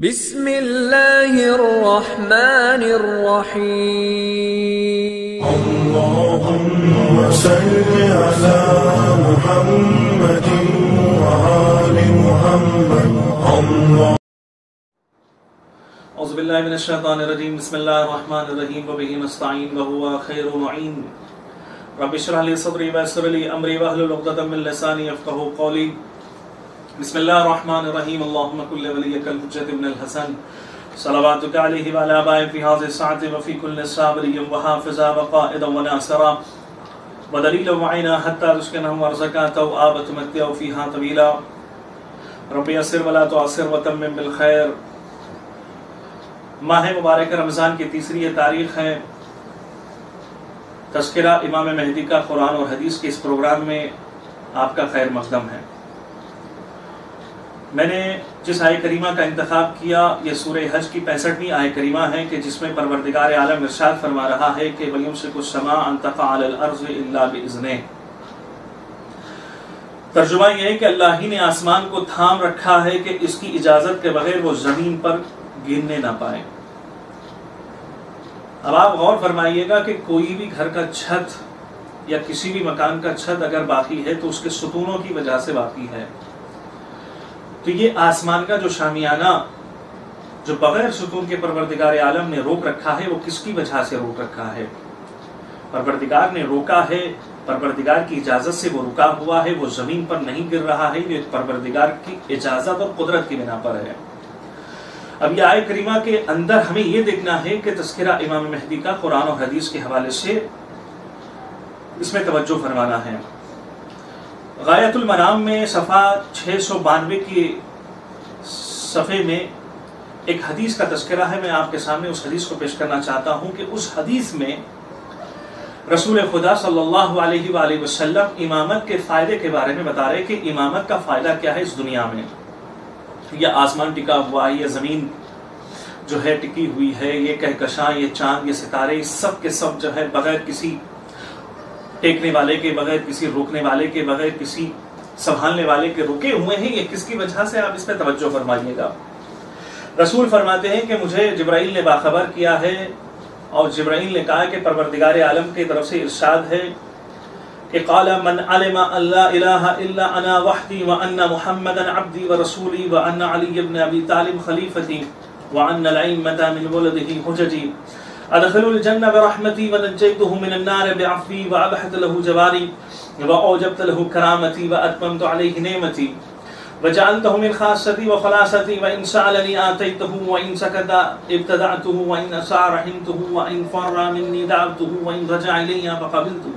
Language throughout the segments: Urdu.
بسم اللہ الرحمن الرحیم اللهم صل على محمد وآل محمد اعوذ باللہ من الشیطان الرجیم بسم اللہ الرحمن الرحیم وبہ نستعین وہو خیر معین رب اشرح لی صدری ویسر لی امری واحلل عقدۃ من لسانی یفقہوا قولی بسم اللہ الرحمن الرحیم اللہم کل ولیک الحجۃ ابن الحسن صلواتک علیہ وعلی آبائہ فی هذه الساعة وفی کل صابر وحافظا وقائدا وناصرا ودلیلا وعینا حتی تسکنہ ورزقا توآب تمتع فیہا طویلا رب یسر ولا تعسر وتمم بالخیر۔ ماہ مبارک رمضان کی تیسری تاریخ ہے۔ تذکرہ امام مہدی کا قرآن اور حدیث کے اس پروگرام میں آپ کا خیر مقدم ہے۔ میں نے جس آیہ کریمہ کا انتخاب کیا یہ سورہ حج کی 65ویں آیہ کریمہ ہے کہ جس میں پروردگار عالم ارشاد فرما رہا ہے کہ وَيُمْسِكُ السَّمَاءَ أَن تَقَعَ عَلَى الْأَرْضِ إِلَّا بِإِذْنِهِ۔ ترجمہ یہ ہے کہ اللہ ہی نے آسمان کو تھام رکھا ہے کہ اس کی اجازت کے بغیر وہ زمین پر گرنے نہ پائے۔ اب آپ غور فرمائیے گا کہ کوئی بھی گھر کا چھت یا کسی بھی مکان کا چھت اگر باقی ہے تو اس کے ستونوں کی وجہ سے باقی ہے، تو یہ آسمان کا جو شامیانہ جو بغیر ستون کے پروردگار عالم نے روک رکھا ہے وہ کس کی وجہ سے روک رکھا ہے؟ پروردگار نے روکا ہے، پروردگار کی اجازت سے وہ رکا ہوا ہے، وہ زمین پر نہیں گر رہا ہے، یہ پروردگار کی اجازت اور قدرت کی بنا پر ہے۔ اب یہ آیہ کریمہ کے اندر ہمیں یہ دیکھنا ہے کہ تذکرہ امام مہدی کا قرآن و حدیث کے حوالے سے اس میں توجہ فرمانا ہے۔ غایت المنام میں صفحہ 692 کی صفحے میں ایک حدیث کا تذکرہ ہے۔ میں آپ کے سامنے اس حدیث کو پیش کرنا چاہتا ہوں کہ اس حدیث میں رسول خدا صلی اللہ علیہ وآلہ وسلم امامت کے فائدے کے بارے میں بتا رہے کہ امامت کا فائدہ کیا ہے اس دنیا میں۔ یہ آسمان ٹکا ہوا ہے، یہ زمین جو ہے ٹکی ہوئی ہے، یہ کہکشاں، یہ چاند، یہ ستارے، سب کے سب جو ہے بغیر کسی ٹیکنے والے کے، بغیر کسی روکنے والے کے، بغیر کسی سنبھالنے والے کے رکے ہوئے ہیں۔ یہ کس کی وجہ سے؟ آپ اس پہ توجہ فرمائیے گا۔ رسول فرماتے ہیں کہ مجھے جبرائیل نے باخبر کیا ہے اور جبرائیل نے کہا کہ پروردگار عالم کی طرف سے ارشاد ہے کہ قال من علم ان لا الہ الا انا وحدی وان محمدا عبدی ورسولی وان علی بن ابی طالب خلیفتی وان الائمة من ولده حججی ادخلوا الجنة برحمتي ونجيته من النار بعفوي وابحت له جواري واوجبت له كرامتي واتممت عليه نعمتي وجعلته من خاصتي وخلاصتي وان سألني آتيته وان سكت ابتدعته وان أساء رحمته وان فر مني دعوته وان رجع إلي فقبلته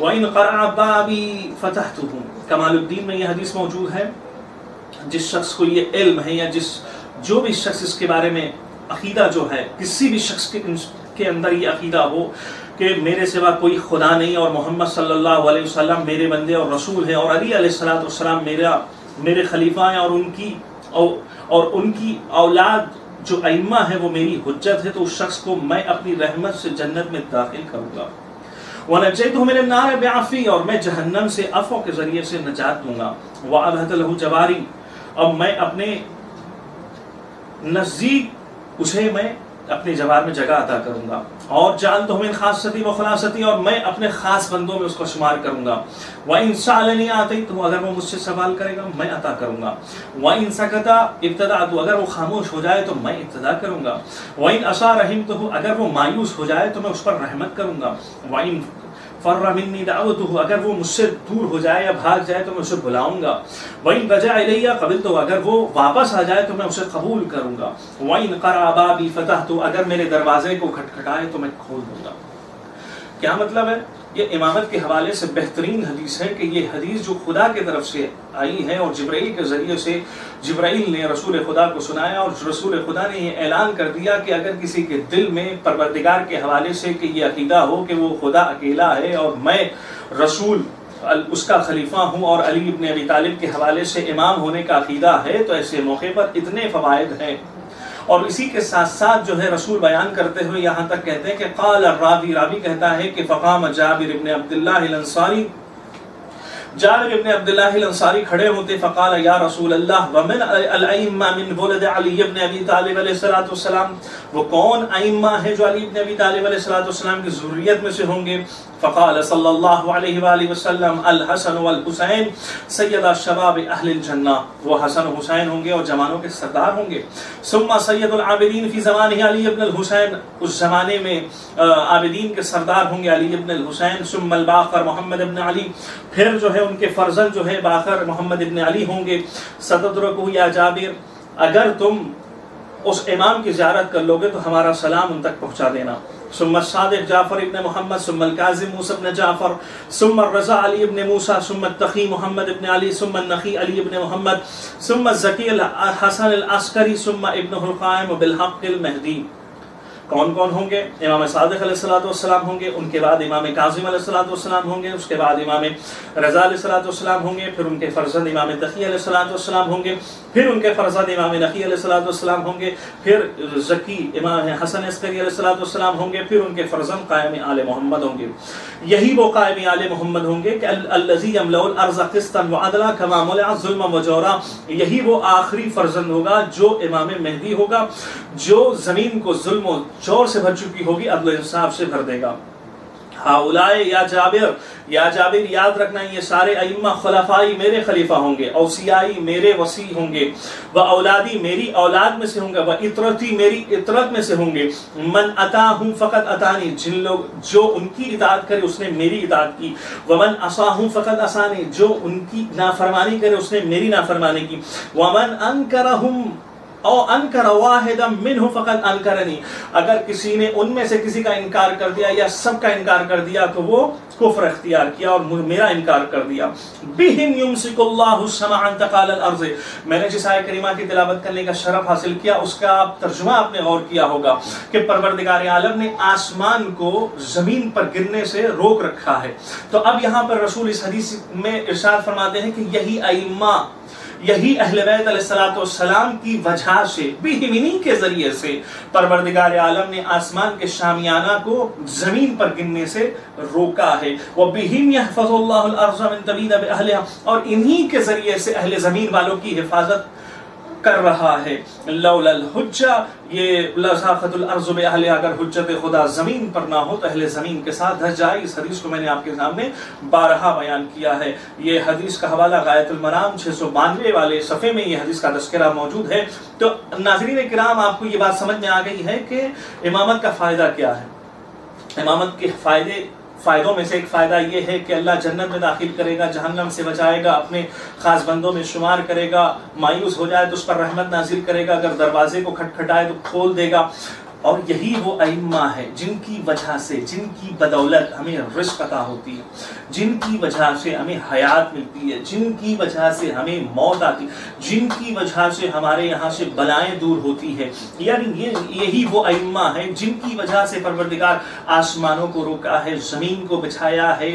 وان قرع بابي فتحته۔ کمال الدین میں یہ حدیث موجود ہے۔ جس شخص کو یہ علم ہے یا جو بھی شخص اس کے بارے میں عقیدہ جو ہے، کسی بھی شخص کے اندر یہ عقیدہ ہو کہ میرے سوا کوئی خدا نہیں اور محمد صلی اللہ علیہ وسلم میرے بندے اور رسول ہیں اور علی علیہ السلام میرے خلیفہ ہیں اور ان کی اولاد جو ائمہ ہے وہ میری حجت ہے، تو اس شخص کو میں اپنی رحمت سے جنت میں داخل کروں گا۔ وَنَجَّيْتُهُ مِنَ النَّارِ بِعَفْوِي، اور میں جہنم سے عفو کے ذریعے سے نجات دوں گا۔ وَأَبْهَتَ لَهُ جَوَارِي، اور میں اپنے نزدیک اسے میں اپنے جوار میں جگہ عطا کروں گا۔ اور جعلتہ من خاصتی و خلاصتی، اور میں اپنے خاص بندوں میں اس کو شمار کروں گا۔ وَإِن سَأَلَنِي آتَيْتُهُ، اگر وہ مجھ سے سوال کرے گا میں عطا کروں گا۔ وَإِن سَكَتَ ابْتَدَعْتُ، اگر وہ خاموش ہو جائے تو میں ابتدا کروں گا۔ وَإِن أَسَاءَ رَحِمْتُهُ، اگر وہ مایوس ہو جائے تو میں اس پر رحمت کروں گا۔ وَإِن فَرَّ مِنِّي دَعْوَتُهُ، اگر وہ مجھ سے دور ہو جائے یا بھاگ جائے تو میں اسے بلاؤں گا۔ وَإِن رَجَعَ إِلَيَّ قَبِلْتُهُ، اگر وہ واپس آ جائے تو میں اسے قبول کروں گا۔ وَإِن قَرَعَ بَابِي فَتَحْتُهُ، اگر میرے دروازے کو کھٹکھٹائے تو میں کھول دوں گا۔ کیا مطلب ہے؟ یہ امامت کے حوالے سے بہترین حدیث ہے کہ یہ حدیث جو خدا کی طرف سے آئی ہے اور جبرائیل کے ذریعے سے جبرائیل نے رسول خدا کو سنایا اور رسول خدا نے یہ اعلان کر دیا کہ اگر کسی کے دل میں پروردگار کے حوالے سے کہ یہ عقیدہ ہو کہ وہ خدا اکیلا ہے اور میں رسول اس کا خلیفہ ہوں اور علی ابن ابی طالب کے حوالے سے امام ہونے کا عقیدہ ہے، تو ایسے موقع پر اتنے فوائد ہیں۔ اور اسی کے ساتھ ساتھ جو ہے رسول بیان کرتے ہوئے یہاں تک کہتے ہیں کہ قال الراوی، راوی کہتا ہے کہ فقام جابر ابن عبداللہ الانصاری جابر ابن عبداللہ الانصاری کھڑے ہوتے فقال یا رسول اللہ ومن الائمہ من ولد علی ابن ابی طالب علیہ السلام، وہ کون ائمہ ہے جو علی ابن ابی طالب علیہ السلام کی ذریت میں سے ہوں گے؟ فقال صلی اللہ علیہ وآلہ وسلم الحسن والحسین سید شباب اہل الجنہ، وہ حسن و حسین ہوں گے اور جوانوں کے سردار ہوں گے۔ ثم سید العابدین فی زمانہ علی ابن الحسین، اس زمانے میں عابدین کے سردار ہوں گے علی ابن الحسین۔ ثم الباقر محمد ابن علی، پھر جو ہے ان کے فرزند جو ہے باقر محمد ابن علی ہوں گے۔ ستدرکہ یا جابر، اگر تم اس امام کی زیارت کر لوگے تو ہمارا سلام ان تک پہنچا دینا۔ ثم الصادق جعفر ابن محمد، ثم الکاظم موسیٰ ابن جعفر، ثم الرضا علی ابن موسیٰ، ثم التقی محمد ابن علی، ثم النقی علی ابن محمد، ثم الزکی الحسن العسکری، ثم ابن القائم بالحق المہدی۔ کون کون ہوں گے؟ امام صادق علیہ السلام ہوں گے، ان کے بعد امام کاظم علیہ السلام ہوں گے، اس کے بعد امام رضا علیہ السلام ہوں گے، پھر ان کے فرزند امام تقی علیہ السلام ہوں گے، پھر ان کے فرزند امام نقی علیہ السلام ہوں گے، پھر زکی امام حسن عسکری علیہ السلام ہوں گے، پھر ان کے فرزند قائم آل محمد ہوں گے۔ یہی وہ قائم آل محمد ہوں گے کہ الذی یملأ الارض قسطا وعدلا کما ملأ ظلما وجورا، یہی وہ آخری فرزند ہوگا جو امام مہدی ہوگا، جو زمین کو ظلم و جور سے بھر چکی ہوگی عدل و انصاف سے بھر دے گا۔ ہاؤلائے یا جابر یاد رکھنا، یہ سارے ائمہ خلفائی میرے خلیفہ ہوں گے، اوصیائی میرے وصی ہوں گے، و اولادی میری اولاد میں سے ہوں گے، و اطرتی میری اطرت میں سے ہوں گے، من اطاہم فقط اطانی، جن لوگ جو ان کی اطاعت کرے اس نے میری اطاعت کی، ومن عصاہم فقط عصانی، جو ان کی نافرمانی کرے اس نے میری نافرمانی کی، ومن انکرہم او انکر واحدا منہ فقط انکرنی، اگر کسی نے ان میں سے کسی کا انکار کر دیا یا سب کا انکار کر دیا تو وہ کفر اختیار کیا اور میرا انکار کر دیا۔ بہم یمسک اللہ السماء عن تقال الارض، میں نے جس آیہ کریمہ کی تلاوت کرنے کا شرف حاصل کیا اس کا ترجمہ آپ نے غور کیا ہوگا کہ پروردگار عالم نے آسمان کو زمین پر گرنے سے روک رکھا ہے۔ تو اب یہاں پر رسول اس حدیث میں ارشاد فرماتے ہیں کہ یہی ائمہ، یہی اہل بیت علیہ السلام کی وجہ سے، بہمنی کے ذریعے سے پروردگار عالم نے آسمان کے شامیانہ کو زمین پر گرنے سے روکا ہے۔ وَبِهِمْ يَحْفَظُ اللَّهُ الْأَرْضَ مِنْ تَبِيدَ بِأَهْلِهَا، اور انہی کے ذریعے سے اہل زمین والوں کی حفاظت کر رہا ہے۔ لولا الحجہ، یہ لزاقت الارض باہلہا، اگر حجت خدا زمین پر نہ ہو تو اہل زمین کے ساتھ دھس جائے۔ اس حدیث کو میں نے آپ کے سامنے بارہا بیان کیا ہے۔ یہ حدیث کا حوالہ غایۃ المرام 692 والے صفحے میں یہ حدیث کا تذکرہ موجود ہے۔ تو ناظرین کرام، آپ کو یہ بات سمجھ میں آ گئی ہے کہ امامت کا فائدہ کیا ہے۔ امامت کے فائدوں میں سے ایک فائدہ یہ ہے کہ اللہ جنت میں داخل کرے گا، جہنم سے بچائے گا، اپنے خاص بندوں میں شمار کرے گا، مایوس ہو جائے تو اس پر رحمت نازل کرے گا، اگر دروازے کو کھٹکھٹائے تو کھول دے گا۔ اور یہی وہ ائمہ ہے جن کی وجہ سے، جن کی بدولت ہمیں رزق عطا ہوتی ہے، جن کی وجہ سے ہمیں حیات ملتی ہے، جن کی وجہ سے ہمیں موت آتی، جن کی وجہ سے ہمارے یہاں سے بلائیں دور ہوتی ہے۔ یعنی یہی وہ ائمہ ہیں جن کی وجہ سے پروردگار آسمانوں کو روکا ہے، زمین کو بچھایا ہے،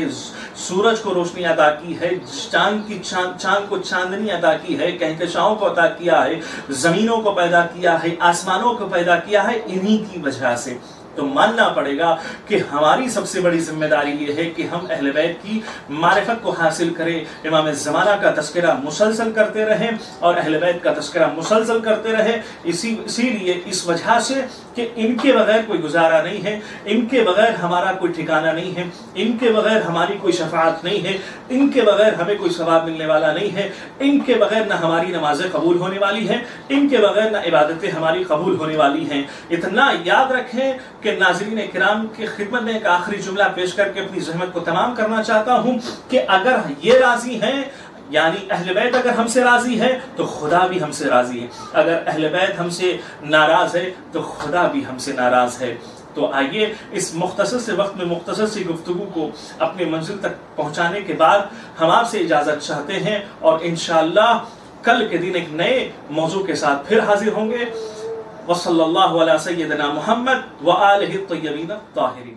سورج کو روشنی عطا کی ہے، چاند کو چاندنی عطا کی ہے، کہکشاؤں کو عطا کیا ہے، زمینوں کو پیدا کیا ہے، آسمانوں کو پیدا کیا ہے، انہی کی وجہ سے۔ تو ماننا پڑے گا کہ ہماری سب سے بڑی ذمہ داری یہ ہے کہ ہم اہل بیت کی معرفت کو حاصل کریں، امام زمانہ کا تذکرہ مسلسل کرتے رہیں اور اہل بیت کا تذکرہ مسلسل کرتے رہیں، اسی لیے اس وجہ سے کہ ان کے بغیر کوئی گزارا نہیں ہے، ان کے بغیر ہمارا کوئی ٹھکانہ نہیں ہے، ان کے بغیر ہماری کوئی شفاعت نہیں ہے، ان کے بغیر ہمیں کوئی ثواب ملنے والا نہیں ہے، ان کے بغیر نہ ہماری نمازیں قبول ہونے والی ہیں، ان کے بغیر نہ عبادتیں ہماری قبول ہونے والی ہیں۔ اتنا یاد رکھیں کہ ناظرین کرام کی خدمت میں ایک آخری جملہ پیش کر کے اپنی زحمت کو تمام کرنا چاہتا ہوں کہ اگر یہ راضی ہیں، یعنی اہل بیت اگر ہم سے راضی ہے تو خدا بھی ہم سے راضی ہے، اگر اہل بیت ہم سے ناراض ہے تو خدا بھی ہم سے ناراض ہے۔ تو آئیے اس مختصر سے وقت میں مختصر سی گفتگو کو اپنی منزل تک پہنچانے کے بعد ہم آپ سے اجازت چاہتے ہیں اور انشاءاللہ کل کے دن ایک نئے موضوع کے ساتھ پھر حاضر ہوں گے۔ وصلی اللہ علی سیدنا محمد وآلہ الطیبین الطاہرین۔